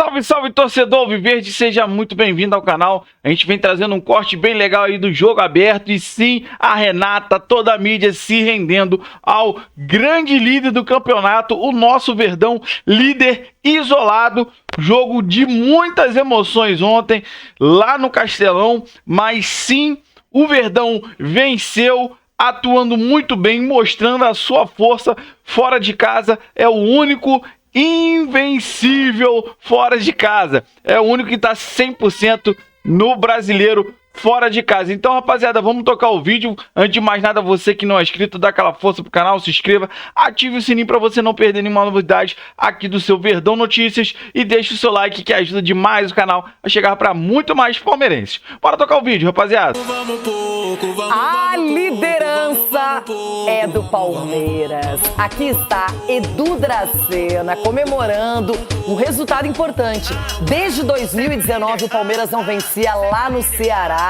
Salve, salve, torcedor Alviverde, seja muito bem-vindo ao canal. A gente vem trazendo um corte bem legal aí do jogo aberto e sim, a Renata, toda a mídia se rendendo ao grande líder do campeonato, o nosso Verdão, líder isolado. Jogo de muitas emoções ontem lá no Castelão, mas sim, o Verdão venceu, atuando muito bem, mostrando a sua força fora de casa. É o único invencível fora de casa. É o único que tá 100% no Brasileiro fora de casa. Então, rapaziada, vamos tocar o vídeo. Antes de mais nada, você que não é inscrito, dá aquela força pro canal, se inscreva, ative o sininho para você não perder nenhuma novidade aqui do seu Verdão Notícias e deixe o seu like que ajuda demais o canal a chegar para muito mais palmeirenses. Bora tocar o vídeo, rapaziada. A liderança é do Palmeiras. Aqui está Edu Dracena comemorando um resultado importante. Desde 2019 o Palmeiras não vencia lá no Ceará.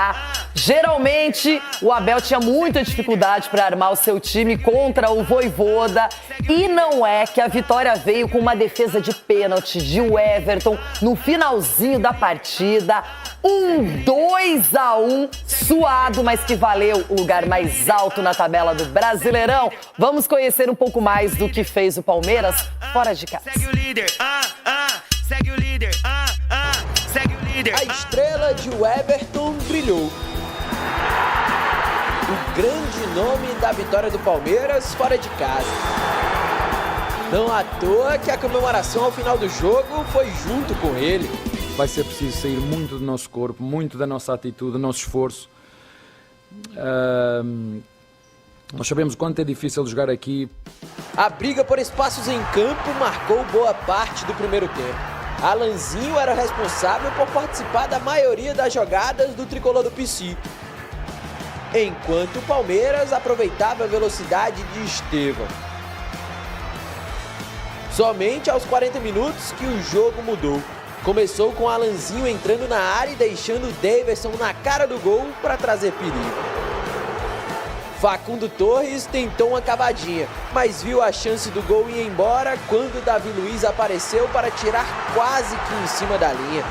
Geralmente o Abel tinha muita dificuldade para armar o seu time contra o Vojvoda. E não é que a vitória veio com uma defesa de pênalti de Everton no finalzinho da partida. 2-1 suado, mas que valeu o lugar mais alto na tabela do Brasileirão. Vamos conhecer um pouco mais do que fez o Palmeiras fora de casa. Segue o líder, segue o líder, segue o líder. A estrela de Everton brilhou. O grande nome da vitória do Palmeiras fora de casa. Não à toa que a comemoração ao final do jogo foi junto com ele. Vai ser preciso sair muito do nosso corpo, muito da nossa atitude, do nosso esforço. Nós sabemos o quanto é difícil jogar aqui. A briga por espaços em campo marcou boa parte do primeiro tempo. Alanzinho era o responsável por participar da maioria das jogadas do tricolor do PC, enquanto o Palmeiras aproveitava a velocidade de Estevão. Somente aos 40 minutos que o jogo mudou. Começou com Alanzinho entrando na área e deixando o Daverson na cara do gol para trazer perigo. Facundo Torres tentou uma cavadinha, mas viu a chance do gol ir embora quando Davi Luiz apareceu para tirar quase que em cima da linha.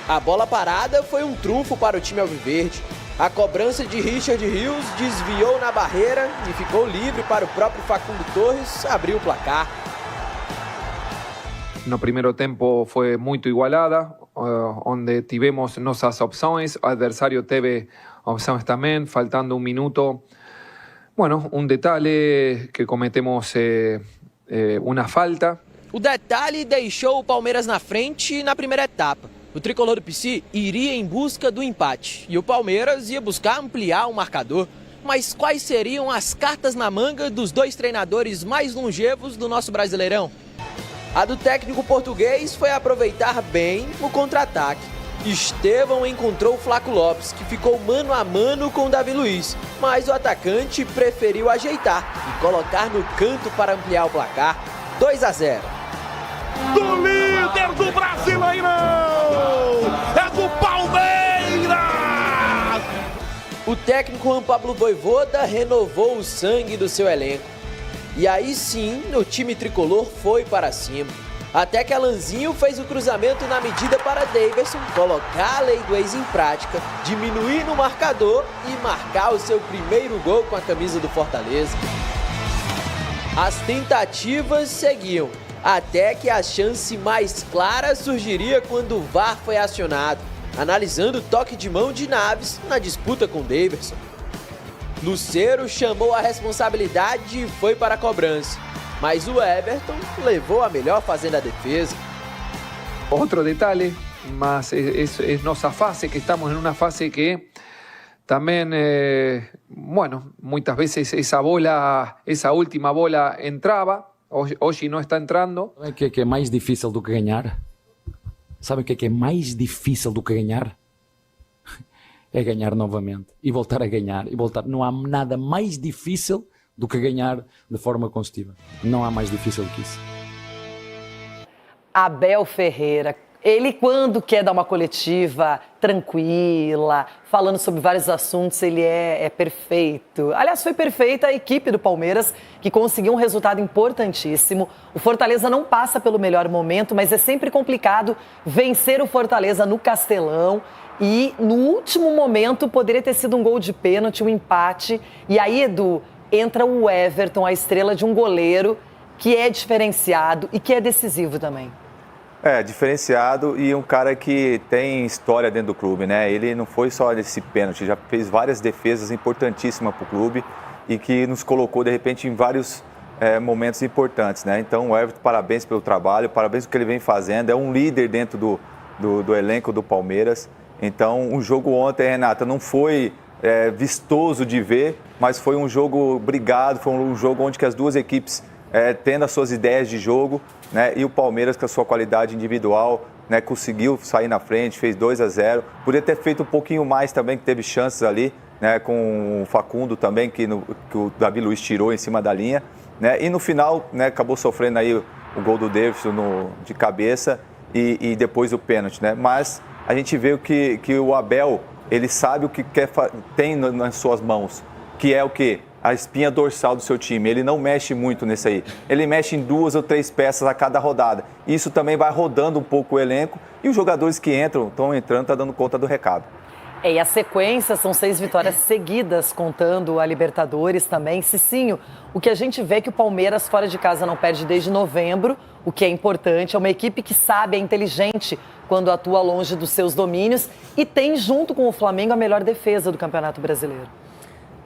A bola parada foi um trunfo para o time alviverde. A cobrança de Richard Rios desviou na barreira e ficou livre para o próprio Facundo Torres abrir o placar. No primeiro tempo foi muito igualada, onde tivemos nossas opções, o adversário teve opções também, faltando um minuto. Bueno, um detalhe que cometemos uma falta. O detalhe deixou o Palmeiras na frente na primeira etapa. O tricolor do PC iria em busca do empate e o Palmeiras ia buscar ampliar o marcador. Mas quais seriam as cartas na manga dos dois treinadores mais longevos do nosso Brasileirão? A do técnico português foi aproveitar bem o contra-ataque. Estevão encontrou o Flaco Lopes, que ficou mano a mano com o Davi Luiz, mas o atacante preferiu ajeitar e colocar no canto para ampliar o placar. 2-0. Do líder do Brasileirão! É do Palmeiras! O técnico Juan Pablo Vojvoda renovou o sangue do seu elenco. E aí sim, o time tricolor foi para cima. Até que Alanzinho fez o cruzamento na medida para Daverson colocar a lei do ex em prática, diminuir no marcador e marcar o seu primeiro gol com a camisa do Fortaleza. As tentativas seguiam, até que a chance mais clara surgiria quando o VAR foi acionado, analisando o toque de mão de Naves na disputa com Daverson. Lucero chamou a responsabilidade e foi para a cobrança, mas o Everton levou a melhor fazendo a defesa. Outro detalhe, mas é nossa fase, que estamos em uma fase que também, bueno, muitas vezes essa última bola entrava, hoje não está entrando. Sabe o que é mais difícil do que ganhar? Sabe o que é mais difícil do que ganhar? É ganhar novamente e voltar a ganhar e voltar. Não há nada mais difícil do que ganhar de forma consecutiva. Não há mais difícil do que isso. Abel Ferreira Ele, quando quer dar uma coletiva tranquila, falando sobre vários assuntos, ele é perfeito. Aliás, foi perfeita a equipe do Palmeiras, que conseguiu um resultado importantíssimo. O Fortaleza não passa pelo melhor momento, mas é sempre complicado vencer o Fortaleza no Castelão. E no último momento poderia ter sido um gol de pênalti, um empate. E aí, Edu, entra o Everton, a estrela de um goleiro que é diferenciado e que é decisivo também. Diferenciado e um cara que tem história dentro do clube, né? Ele não foi só nesse pênalti, já fez várias defesas importantíssimas para o clube e que nos colocou, de repente, em vários momentos importantes, né? Então, o Everton, parabéns pelo trabalho, parabéns pelo que ele vem fazendo, é um líder dentro do elenco do Palmeiras. Então, o jogo ontem, Renata, não foi vistoso de ver, mas foi um jogo brigado, foi um jogo onde que as duas equipes tendo as suas ideias de jogo, né? E o Palmeiras, com a sua qualidade individual, né, conseguiu sair na frente, fez 2-0. Podia ter feito um pouquinho mais também, que teve chances ali, né, com o Facundo também, que o Davi Luiz tirou em cima da linha, né? E no final, né, acabou sofrendo aí o gol do Davidson de cabeça e depois o pênalti, né? Mas a gente vê que o Abel, ele sabe o que tem nas suas mãos, que é o quê? A espinha dorsal do seu time. Ele não mexe muito nisso aí. Ele mexe em 2 ou 3 peças a cada rodada. Isso também vai rodando um pouco o elenco e os jogadores que estão entrando, dando conta do recado. E a sequência são 6 vitórias seguidas, contando a Libertadores também. Cicinho, o que a gente vê é que o Palmeiras fora de casa não perde desde novembro, o que é importante. É uma equipe que sabe, é inteligente quando atua longe dos seus domínios e tem, junto com o Flamengo, a melhor defesa do Campeonato Brasileiro.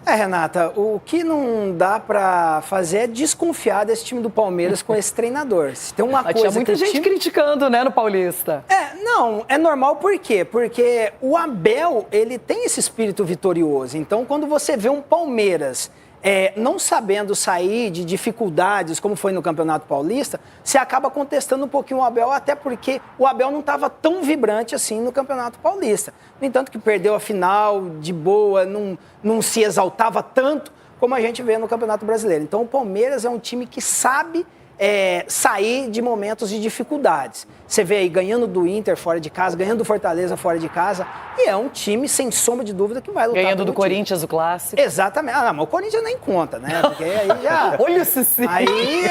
Renata, o que não dá pra fazer é desconfiar desse time do Palmeiras com esse treinador. Se tem uma coisa tinha muita gente criticando, né, no Paulista. Não, é normal por quê? Porque o Abel, ele tem esse espírito vitorioso. Então, quando você vê um Palmeiras não sabendo sair de dificuldades, como foi no Campeonato Paulista, você acaba contestando um pouquinho o Abel, até porque o Abel não estava tão vibrante assim no Campeonato Paulista. No entanto, que perdeu a final de boa, não se exaltava tanto como a gente vê no Campeonato Brasileiro. Então, o Palmeiras é um time que sabe sair de momentos de dificuldades. Você vê aí ganhando do Inter fora de casa, ganhando do Fortaleza fora de casa, e é um time, sem sombra de dúvida, que vai lutar ganhando do Corinthians, o clássico. Exatamente. Mas o Corinthians nem conta, né? Porque aí já... Olha o Cici. Aí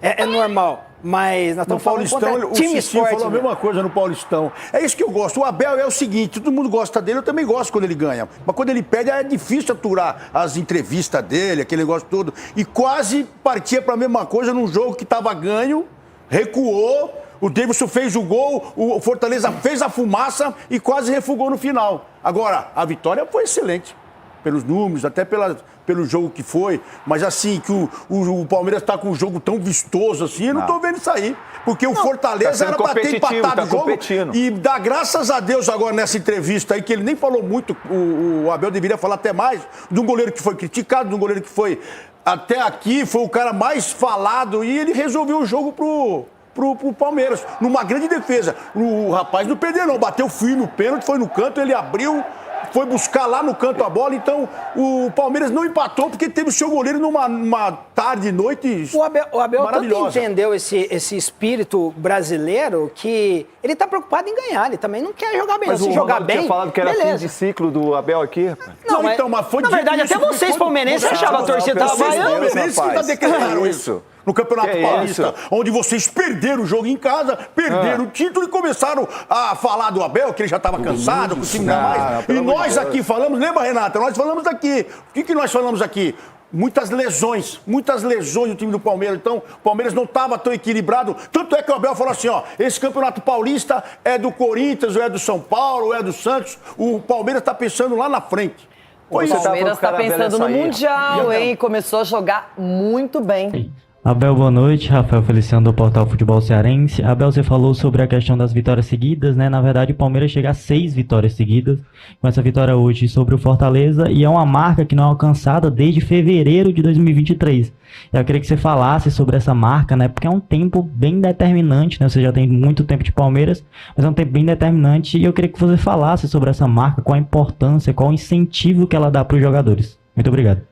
é normal. Mas nós estamos falando contra o time Cicinho forte. falou a mesma coisa no Paulistão. É isso que eu gosto. O Abel é o seguinte, todo mundo gosta dele, eu também gosto quando ele ganha. Mas quando ele perde, é difícil aturar as entrevistas dele, aquele negócio todo. E quase partia para a mesma coisa num jogo que estava ganho, recuou, o Davidson fez o gol, o Fortaleza fez a fumaça e quase refugou no final. Agora, a vitória foi excelente. Pelos números, até pelo jogo que foi, mas assim, que o Palmeiras está com um jogo tão vistoso assim, eu não estou vendo isso aí. Porque o Fortaleza era para ter empatado o jogo e dá graças a Deus agora nessa entrevista aí, que ele nem falou muito, o Abel deveria falar até mais, de um goleiro que foi criticado, de um goleiro que foi até aqui, foi o cara mais falado e ele resolveu o jogo pro Palmeiras, numa grande defesa. O rapaz não perdeu não, bateu firme o pênalti, foi no canto, ele abriu, foi buscar lá no canto a bola, então o Palmeiras não empatou porque teve o seu goleiro numa tarde, noite o Abel tanto entendeu esse espírito brasileiro que ele tá preocupado em ganhar, ele também não quer jogar bem. Mas se jogar bem, tinha falado que era fim de ciclo do Abel aqui. Não, então, mas foi na verdade, até vocês palmeirenses achavam a torcida tava vaiando. Vocês que declararam isso. No Campeonato Paulista, onde vocês perderam o jogo em casa, perderam o título e começaram a falar do Abel, que ele já estava cansado, que o time não mais. E nós aqui falamos, lembra, Renata? Nós falamos aqui. O que nós falamos aqui? Muitas lesões no time do Palmeiras. Então, o Palmeiras não estava tão equilibrado. Tanto é que o Abel falou assim, ó, esse Campeonato Paulista é do Corinthians, ou é do São Paulo, ou é do Santos. O Palmeiras está pensando lá na frente. O Palmeiras está pensando no Mundial, hein? Começou a jogar muito bem. Abel, boa noite. Rafael Feliciano do Portal Futebol Cearense. Abel, você falou sobre a questão das vitórias seguidas, né? Na verdade, o Palmeiras chega a 6 vitórias seguidas, com essa vitória hoje sobre o Fortaleza, e é uma marca que não é alcançada desde fevereiro de 2023. Eu queria que você falasse sobre essa marca, né? Porque é um tempo bem determinante, né? Você já tem muito tempo de Palmeiras, mas é um tempo bem determinante, e eu queria que você falasse sobre essa marca, qual a importância, qual o incentivo que ela dá para os jogadores. Muito obrigado.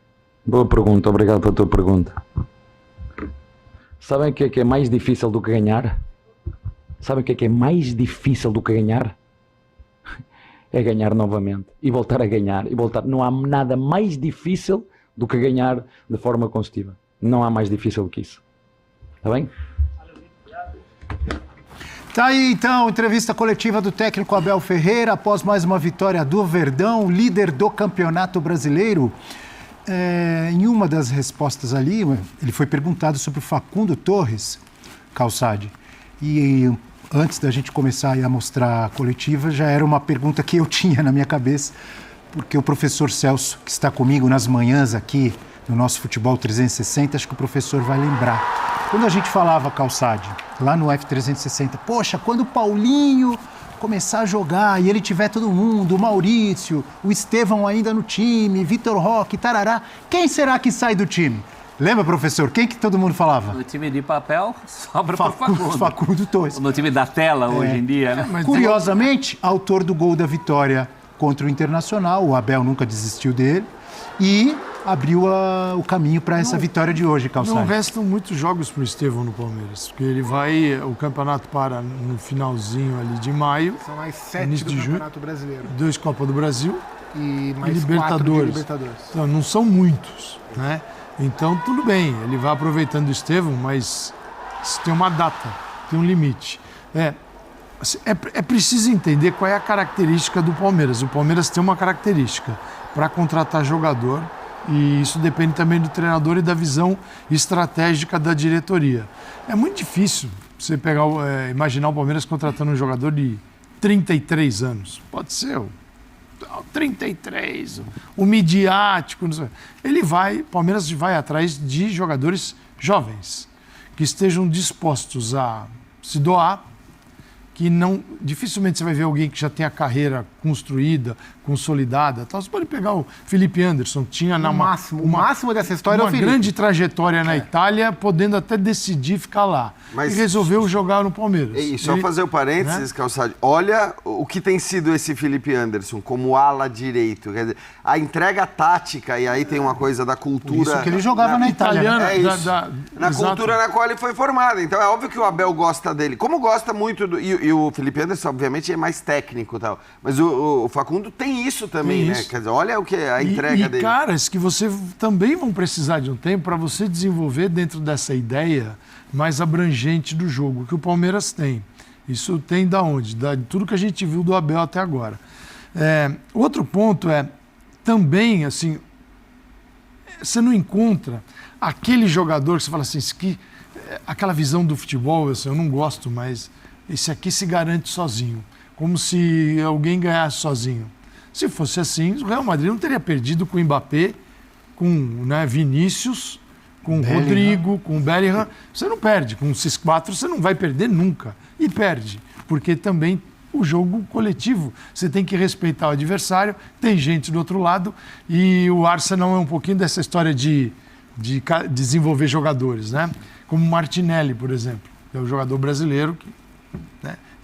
Boa pergunta, obrigado pela tua pergunta. Sabem o que é mais difícil do que ganhar? Sabe o que é mais difícil do que ganhar? É ganhar novamente e voltar a ganhar e voltar. Não há nada mais difícil do que ganhar de forma consecutiva. Não há mais difícil do que isso. Está bem? Tá aí então, entrevista coletiva do técnico Abel Ferreira após mais uma vitória do Verdão, líder do Campeonato Brasileiro. Em uma das respostas ali, ele foi perguntado sobre o Facundo Torres, Calçade. E antes da gente começar a mostrar a coletiva, já era uma pergunta que eu tinha na minha cabeça, porque o professor Celso, que está comigo nas manhãs aqui no nosso Futebol 360, acho que o professor vai lembrar. Quando a gente falava, Calçade, lá no F360, poxa, quando o Paulinho começar a jogar e ele tiver todo mundo, o Maurício, o Estevão ainda no time, Vitor Roque, tarará, quem será que sai do time? Lembra, professor? Quem que todo mundo falava? No time de papel, sobra para Facundo. Facundo Torres. No time da tela, hoje em dia, né? Curiosamente, autor do gol da vitória contra o Internacional, o Abel nunca desistiu dele, e abriu o caminho para essa vitória de hoje, Calçade. Não restam muitos jogos para o Estevão no Palmeiras, porque ele vai, o campeonato para no finalzinho ali de maio. São mais 7 do Campeonato Brasileiro. 2 Copa do Brasil e mais Libertadores. 4 de Libertadores. Então, não são muitos, né? Então, tudo bem, ele vai aproveitando o Estevão, mas tem uma data, tem um limite. É preciso entender qual é a característica do Palmeiras. O Palmeiras tem uma característica para contratar jogador, e isso depende também do treinador e da visão estratégica da diretoria. É muito difícil você imaginar o Palmeiras contratando um jogador de 33 anos. Pode ser 33, o midiático, não sei. O Palmeiras vai atrás de jogadores jovens, que estejam dispostos a se doar, que não, dificilmente você vai ver alguém que já tem a carreira construída, consolidada. Tal. Você pode pegar o Felipe Anderson, que tinha o máximo dessa história uma grande trajetória na Itália, podendo até decidir ficar lá. E resolveu jogar no Palmeiras. E só fazer o parênteses, né? Calçade, olha o que tem sido esse Felipe Anderson como ala direito. Quer dizer, a entrega tática, e aí tem uma coisa da cultura... Por isso que ele jogava na Itália. É isso. Na cultura na qual ele foi formado. Então é óbvio que o Abel gosta dele. Como gosta muito do... E o Felipe Anderson, obviamente, é mais técnico e tal. Mas o Facundo tem isso também, né? Quer dizer, olha o que a entrega dele. E caras que você também vão precisar de um tempo para você desenvolver dentro dessa ideia mais abrangente do jogo que o Palmeiras tem. Isso tem da onde? De tudo que a gente viu do Abel até agora. Outro ponto também, assim, você não encontra aquele jogador que você fala assim, aquela visão do futebol, assim, eu não gosto, mas esse aqui se garante sozinho, como se alguém ganhasse sozinho. Se fosse assim, o Real Madrid não teria perdido com o Mbappé, com Vinícius, com o Rodrigo, com o Bellingham. Você não perde. Com esses 4 você não vai perder nunca. E perde, porque também o jogo coletivo, você tem que respeitar o adversário, tem gente do outro lado, e o Arsenal é um pouquinho dessa história de desenvolver jogadores, né? Como o Martinelli, por exemplo, que é o jogador brasileiro que...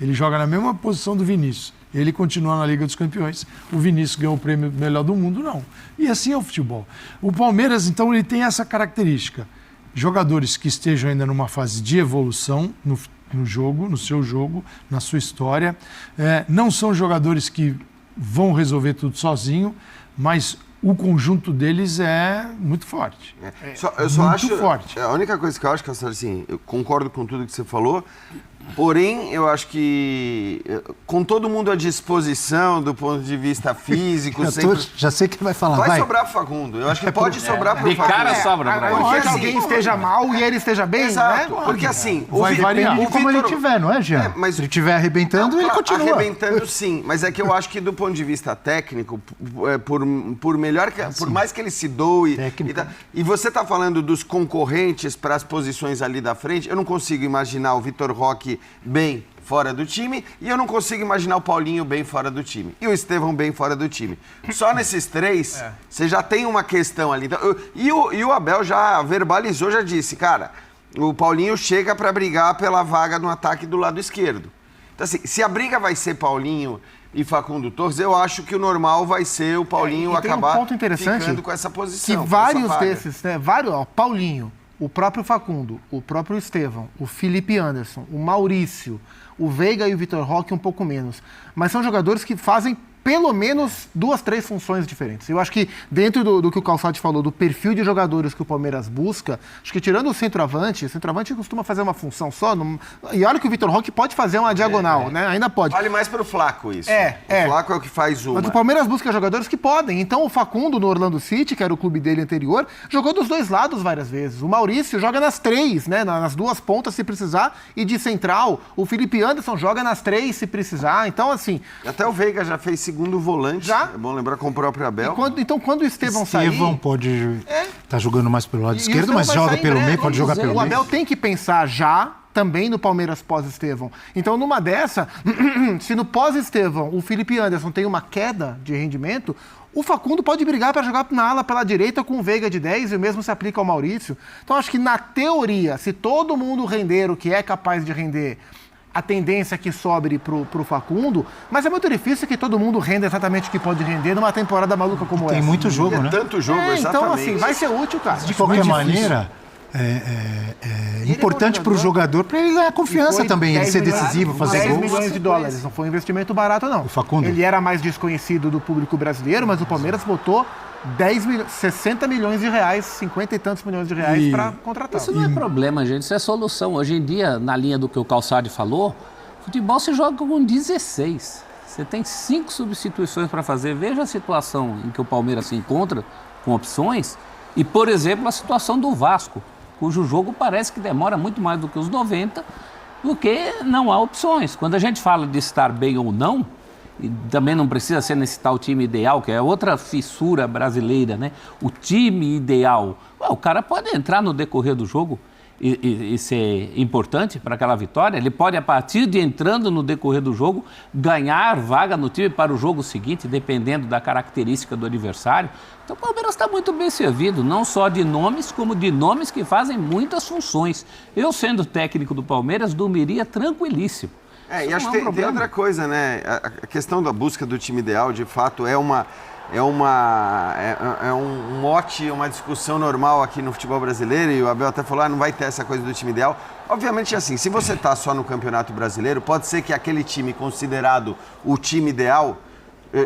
Ele joga na mesma posição do Vinícius. Ele continua na Liga dos Campeões. O Vinícius ganhou o prêmio melhor do mundo, não. E assim é o futebol. O Palmeiras, então, ele tem essa característica. Jogadores que estejam ainda numa fase de evolução no jogo, no seu jogo, na sua história. Não são jogadores que vão resolver tudo sozinho, mas o conjunto deles é muito forte. Eu só muito acho, forte. A única coisa que eu acho, Calçado, assim, eu concordo com tudo que você falou, porém, eu acho que com todo mundo à disposição do ponto de vista físico... Já sei que ele vai falar. Vai sobrar pro Facundo. Eu acho que pode sobrar pro Facundo. De cara sobra pra ele. Porque que alguém esteja mal e ele esteja bem, exato, né? Porque assim... Vai variar como ele estiver, não é, Jean? Mas se ele estiver arrebentando, ele continua. Arrebentando, sim. Mas é que eu acho que do ponto de vista técnico, por mais que ele se doe... E você tá falando dos concorrentes para as posições ali da frente, eu não consigo imaginar o Vitor Roque bem fora do time, e eu não consigo imaginar o Paulinho bem fora do time, e o Estevão bem fora do time. Só nesses 3, você já tem uma questão ali. Então, e o Abel já verbalizou, já disse, cara, o Paulinho chega para brigar pela vaga no ataque do lado esquerdo. Então, assim, se a briga vai ser Paulinho e Facundo Torres, eu acho que o normal vai ser o Paulinho acabar ficando com essa posição. Que vários desses, né? Paulinho, o próprio Facundo, o próprio Estevão, o Felipe Anderson, o Maurício, o Veiga e o Vitor Roque um pouco menos. Mas são jogadores que fazem pelo menos 2, 3 funções diferentes. Eu acho que dentro do que o Calçade falou, do perfil de jogadores que o Palmeiras busca, acho que tirando o centroavante costuma fazer uma função só. E olha que o Vitor Roque pode fazer uma diagonal, né? Ainda pode. Vale mais pro Flaco isso. O Flaco é o que faz uma. Mas o Palmeiras busca jogadores que podem. Então o Facundo no Orlando City, que era o clube dele anterior, jogou dos 2 lados várias vezes. O Maurício joga nas 3, né? Nas 2 pontas se precisar, e de central. O Felipe Anderson joga nas 3 se precisar. Então, assim... Até o Veiga já fez segundo volante, já? É bom lembrar, com o próprio Abel. Então, quando o Estevão sair... Estevão pode estar jogando mais pelo lado esquerdo, mas joga pelo meio, pode jogar pelo meio. O Abel tem que pensar já também no Palmeiras pós-Estevão. Então, numa dessa, se no pós-Estevão o Felipe Anderson tem uma queda de rendimento, o Facundo pode brigar para jogar na ala pela direita com o Veiga de 10 e o mesmo se aplica ao Maurício. Então, acho que na teoria, se todo mundo render o que é capaz de render, a tendência é que sobre pro Facundo, mas é muito difícil que todo mundo renda exatamente o que pode render numa temporada maluca como essa. Tem muito jogo, né? Tanto jogo, exatamente. Então, assim, vai ser útil, cara. De qualquer maneira, é importante para o jogador, para ele ganhar confiança também, ele ser decisivo, fazer gols. 10 milhões de dólares, não foi um investimento barato, não. O Facundo. Ele era mais desconhecido do público brasileiro, mas o Palmeiras botou 60 milhões de reais, 50 e tantos milhões de reais para contratar. Isso não é problema, gente, isso é solução. Hoje em dia, na linha do que o Calçade falou, futebol se joga com 16. Você tem 5 substituições para fazer. Veja a situação em que o Palmeiras se encontra com opções e, por exemplo, a situação do Vasco, cujo jogo parece que demora muito mais do que os 90, porque não há opções. Quando a gente fala de estar bem ou não, e também não precisa ser nesse tal time ideal, que é outra fissura brasileira, né? O time ideal. O cara pode entrar no decorrer do jogo e ser importante para aquela vitória. Ele pode, a partir de entrando no decorrer do jogo, ganhar vaga no time para o jogo seguinte, dependendo da característica do adversário. Então o Palmeiras está muito bem servido, não só de nomes, como de nomes que fazem muitas funções. Eu, sendo técnico do Palmeiras, dormiria tranquilíssimo. E acho que tem outra coisa, né? A questão da busca do time ideal, de fato, é um mote, uma discussão normal aqui no futebol brasileiro, e o Abel até falou, não vai ter essa coisa do time ideal. Obviamente, assim, se você está só no Campeonato Brasileiro, pode ser que aquele time considerado o time ideal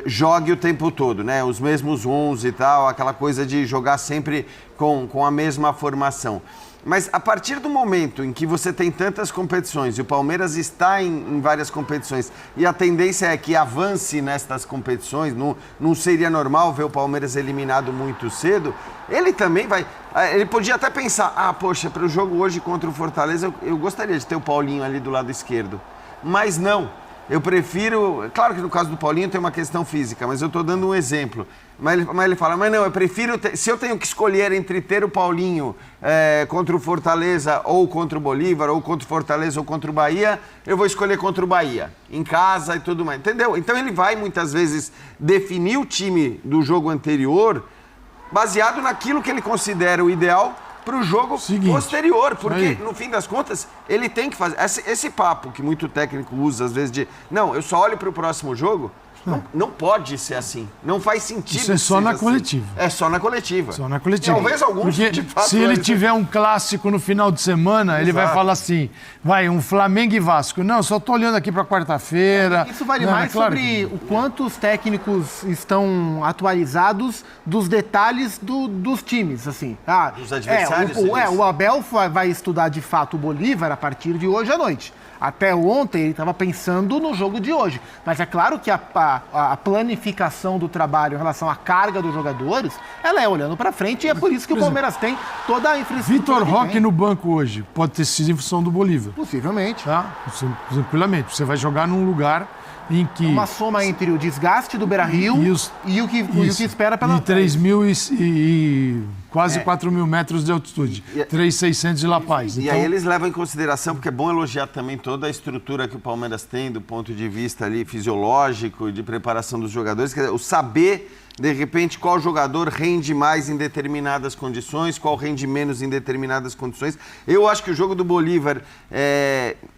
jogue o tempo todo, né? Os mesmos 11 e tal, aquela coisa de jogar sempre com a mesma formação. Mas a partir do momento em que você tem tantas competições e o Palmeiras está em várias competições e a tendência é que avance nestas competições, não seria normal ver o Palmeiras eliminado muito cedo, ele também vai... Ele podia até pensar, poxa, para o jogo hoje contra o Fortaleza eu gostaria de ter o Paulinho ali do lado esquerdo. Mas não, eu prefiro... Claro que no caso do Paulinho tem uma questão física, mas eu estou dando um exemplo. Mas ele fala, mas não, eu prefiro... Se eu tenho que escolher entre ter o Paulinho contra o Fortaleza ou contra o Bolívar, ou contra o Fortaleza ou contra o Bahia, eu vou escolher contra o Bahia, em casa e tudo mais, entendeu? Então ele vai muitas vezes definir o time do jogo anterior baseado naquilo que ele considera o ideal para o jogo posterior, porque no fim das contas ele tem que fazer esse papo que muito técnico usa às vezes de, não, eu só olho para o próximo jogo. Não pode ser assim. Não faz sentido. Isso é só na coletiva. É só na coletiva. Só na coletiva. Talvez alguns, porque de fato, se ele tiver um clássico no final de semana, ele vai falar assim, um Flamengo e Vasco. Não, só tô olhando aqui para quarta-feira. Isso vale mais sobre o quanto os técnicos estão atualizados dos detalhes dos times, assim. Dos adversários. O Abel vai estudar de fato o Bolívar a partir de hoje à noite. Até ontem ele estava pensando no jogo de hoje. Mas é claro que a planificação do trabalho em relação à carga dos jogadores, ela é olhando para frente e é por isso que o Palmeiras tem toda a infraestrutura. Vitor Roque no banco hoje pode ter sido em função do Bolívar. Possivelmente. Tranquilamente. Você vai jogar num lugar em que... Uma soma entre o desgaste do Beira-Rio e o que espera pela... E 3 mil e quase 4 mil metros de altitude. 3.600 de La Paz. E aí eles levam em consideração, porque é bom elogiar também toda a estrutura que o Palmeiras tem do ponto de vista ali fisiológico, de preparação dos jogadores, quer dizer, o saber... De repente, qual jogador rende mais em determinadas condições, qual rende menos em determinadas condições. Eu acho que o jogo do Bolívar,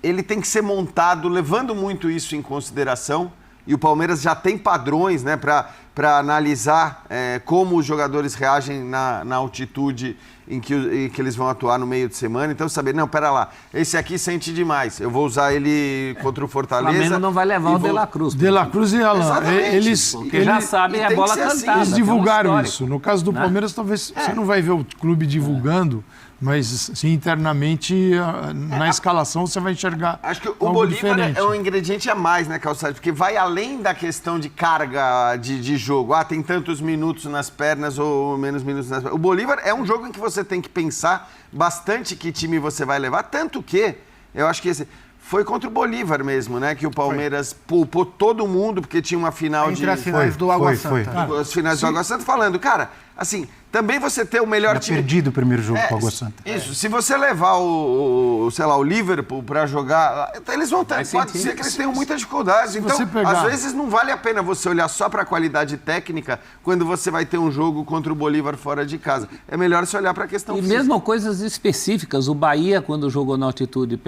ele tem que ser montado levando muito isso em consideração. E o Palmeiras já tem padrões, né, para para analisar como os jogadores reagem na altitude em que eles vão atuar no meio de semana. Então, saber, não, pera lá, esse aqui sente demais, eu vou usar ele contra o Fortaleza. O Flamengo não vai levar o De La Cruz. De La Cruz e Alan, eles já sabem a bola cantada. Eles divulgaram isso. No caso do Palmeiras, talvez você não vai ver o clube divulgando, mas assim, internamente, na escalação, você vai enxergar. Acho que o Bolívar é um ingrediente a mais, né, Calçade? Porque vai além da questão de carga de jogo. Tem tantos minutos nas pernas ou menos minutos nas pernas. O Bolívar é um jogo em que você tem que pensar bastante que time você vai levar, tanto que eu acho que foi contra o Bolívar mesmo, né? Que o Palmeiras poupou todo mundo, porque tinha uma final Entre as finais do Água Santa. As finais do Água Santa, falando, cara, assim, também você ter o melhor time... perdido o primeiro jogo com o Água Santa. Isso, se você levar o Liverpool pra jogar, eles vão ter, pode ser que eles tenham muitas dificuldades. Então, às vezes não vale a pena você olhar só pra qualidade técnica quando você vai ter um jogo contra o Bolívar fora de casa. É melhor você olhar pra questão física. E mesmo coisas específicas, o Bahia, quando jogou na altitude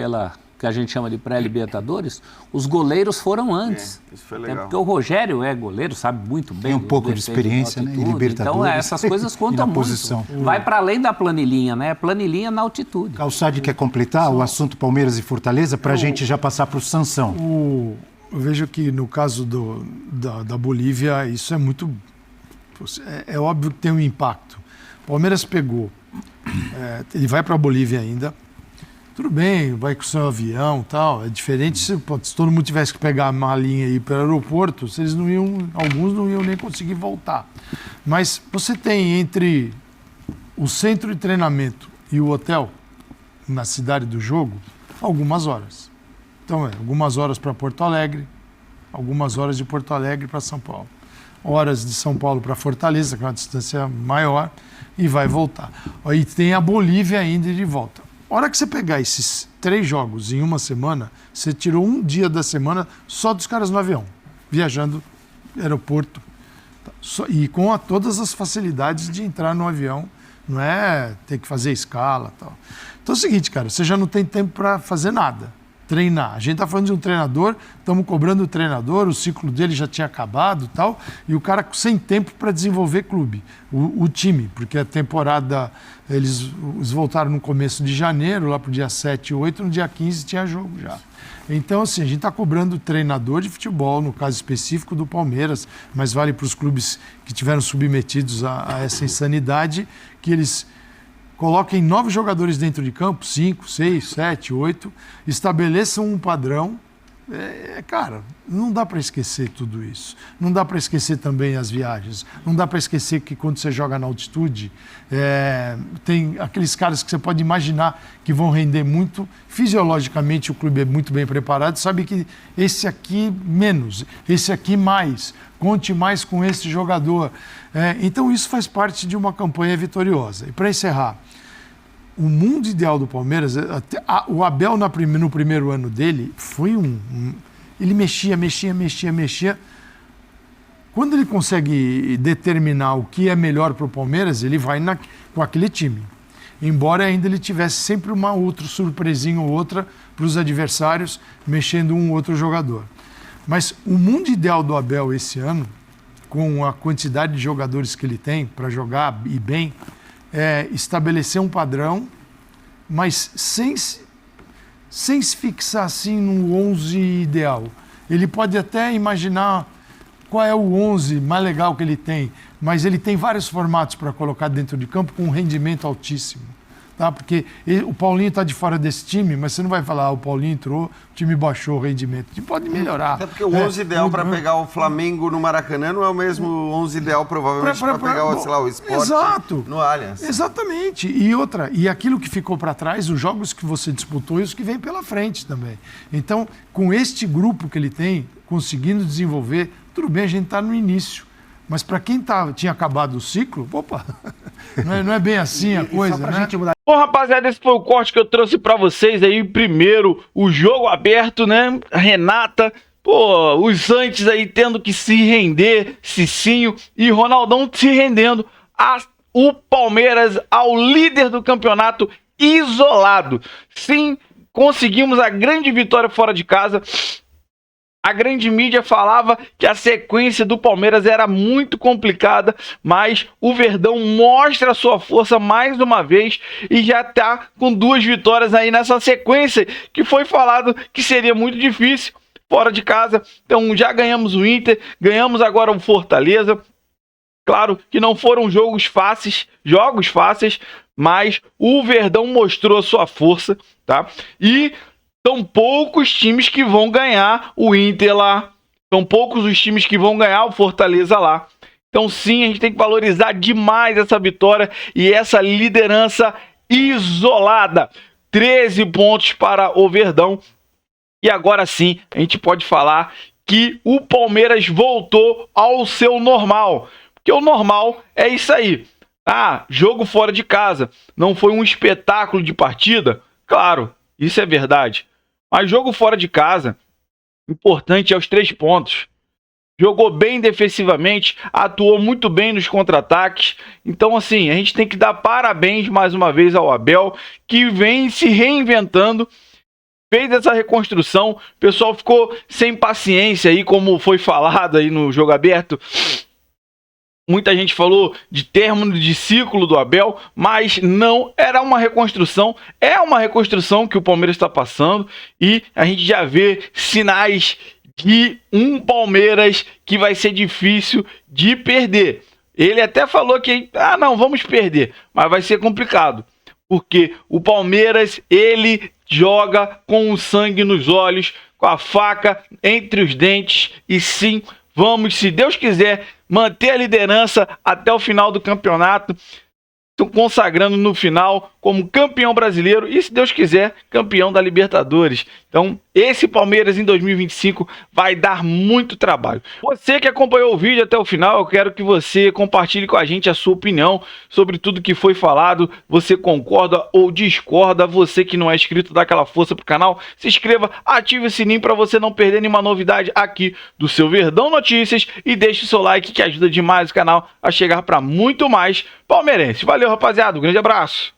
que a gente chama de pré-Libertadores, os goleiros foram antes. Isso foi legal. Porque o Rogério é goleiro, sabe muito bem. Tem um pouco de experiência, né? Em Libertadores. Então, essas coisas contam muito. Posição. Vai para além da planilhinha, né? Planilhinha na altitude. Calçade quer completar o assunto Palmeiras e Fortaleza para a gente já passar para o Sansão. Eu vejo que no caso da Bolívia, isso é muito... É óbvio que tem um impacto. O Palmeiras pegou. Ele vai para a Bolívia ainda. Tudo bem, vai com o seu avião e tal. É diferente se todo mundo tivesse que pegar a malinha e ir para o aeroporto, alguns não iam nem conseguir voltar. Mas você tem entre o centro de treinamento e o hotel, na cidade do jogo, algumas horas. Então, algumas horas para Porto Alegre, algumas horas de Porto Alegre para São Paulo. Horas de São Paulo para Fortaleza, que é uma distância maior, e vai voltar. Aí tem a Bolívia ainda de volta. A hora que você pegar esses 3 jogos em uma semana, você tirou um dia da semana só dos caras no avião, viajando aeroporto, e com todas as facilidades de entrar no avião, não é ter que fazer escala e tal. Então é o seguinte, cara, você já não tem tempo para fazer nada, treinar. A gente está falando de um treinador, estamos cobrando o treinador, o ciclo dele já tinha acabado e tal, e o cara sem tempo para desenvolver clube, o time, porque a temporada, eles voltaram no começo de janeiro, lá para o dia 7 e 8, no dia 15 tinha jogo já. Então, assim, a gente está cobrando o treinador de futebol, no caso específico do Palmeiras, mas vale para os clubes que tiveram submetidos a essa insanidade, que eles coloquem 9 jogadores dentro de campo, 5, 6, 7, 8, estabeleçam um padrão. Cara, não dá para esquecer tudo isso. Não dá para esquecer também as viagens. Não dá para esquecer que quando você joga na altitude, tem aqueles caras que você pode imaginar que vão render muito. Fisiologicamente, o clube é muito bem preparado. Sabe que esse aqui menos, esse aqui mais. Conte mais com esse jogador. Então, isso faz parte de uma campanha vitoriosa. E para encerrar, o mundo ideal do Palmeiras, o Abel no primeiro ano dele foi ele mexia. Quando ele consegue determinar o que é melhor para o Palmeiras, ele vai com aquele time. Embora ainda ele tivesse sempre uma outra surpresinha ou outra para os adversários, mexendo um ou outro jogador. Mas o mundo ideal do Abel esse ano, com a quantidade de jogadores que ele tem para jogar e bem, estabelecer um padrão, mas sem se fixar assim no 11 ideal. Ele pode até imaginar qual é o 11 mais legal que ele tem, mas ele tem vários formatos para colocar dentro de campo com um rendimento altíssimo. Tá? Porque o Paulinho está de fora desse time, mas você não vai falar, o Paulinho entrou, o time baixou o rendimento. O time pode melhorar. Até porque o 11 ideal para pegar o Flamengo no Maracanã não é o mesmo 11 ideal, provavelmente, para pegar o Sport no Allianz. Exatamente. E aquilo que ficou para trás, os jogos que você disputou e os que vêm pela frente também. Então, com este grupo que ele tem, conseguindo desenvolver, tudo bem, a gente está no início. Mas para quem tinha acabado o ciclo, não é bem assim a coisa, né? Bom, rapaziada, esse foi o corte que eu trouxe pra vocês aí. Primeiro, o jogo aberto, né? Renata, os Santos aí tendo que se render, Cicinho e Ronaldão se rendendo. O Palmeiras ao líder do campeonato isolado. Sim, conseguimos a grande vitória fora de casa. A grande mídia falava que a sequência do Palmeiras era muito complicada, mas o Verdão mostra a sua força mais uma vez e já está com 2 vitórias aí nessa sequência, que foi falado que seria muito difícil fora de casa. Então já ganhamos o Inter, ganhamos agora o Fortaleza. Claro que não foram jogos fáceis, mas o Verdão mostrou a sua força, tá? E são poucos times que vão ganhar o Inter lá. São poucos os times que vão ganhar o Fortaleza lá. Então sim, a gente tem que valorizar demais essa vitória e essa liderança isolada. 13 pontos para o Verdão. E agora sim, a gente pode falar que o Palmeiras voltou ao seu normal. Porque o normal é isso aí. Ah, jogo fora de casa. Não foi um espetáculo de partida? Claro, isso é verdade. Mas jogo fora de casa, importante é os 3 pontos. Jogou bem defensivamente, atuou muito bem nos contra-ataques. Então, assim, a gente tem que dar parabéns mais uma vez ao Abel, que vem se reinventando, fez essa reconstrução. O pessoal ficou sem paciência aí, como foi falado aí no Jogo Aberto. Muita gente falou de término de ciclo do Abel, mas não, era uma reconstrução. É uma reconstrução que o Palmeiras está passando e a gente já vê sinais de um Palmeiras que vai ser difícil de perder. Ele até falou que, não, vamos perder, mas vai ser complicado. Porque o Palmeiras, ele joga com o sangue nos olhos, com a faca entre os dentes e sim, vamos, se Deus quiser, manter a liderança até o final do campeonato, consagrando no final como campeão brasileiro e, se Deus quiser, campeão da Libertadores. Então, esse Palmeiras em 2025 vai dar muito trabalho. Você que acompanhou o vídeo até o final, eu quero que você compartilhe com a gente a sua opinião sobre tudo que foi falado. Você concorda ou discorda? Você que não é inscrito, dá aquela força pro canal, se inscreva, ative o sininho para você não perder nenhuma novidade aqui do seu Verdão Notícias e deixe o seu like que ajuda demais o canal a chegar para muito mais palmeirense. Valeu, rapaziada, um grande abraço.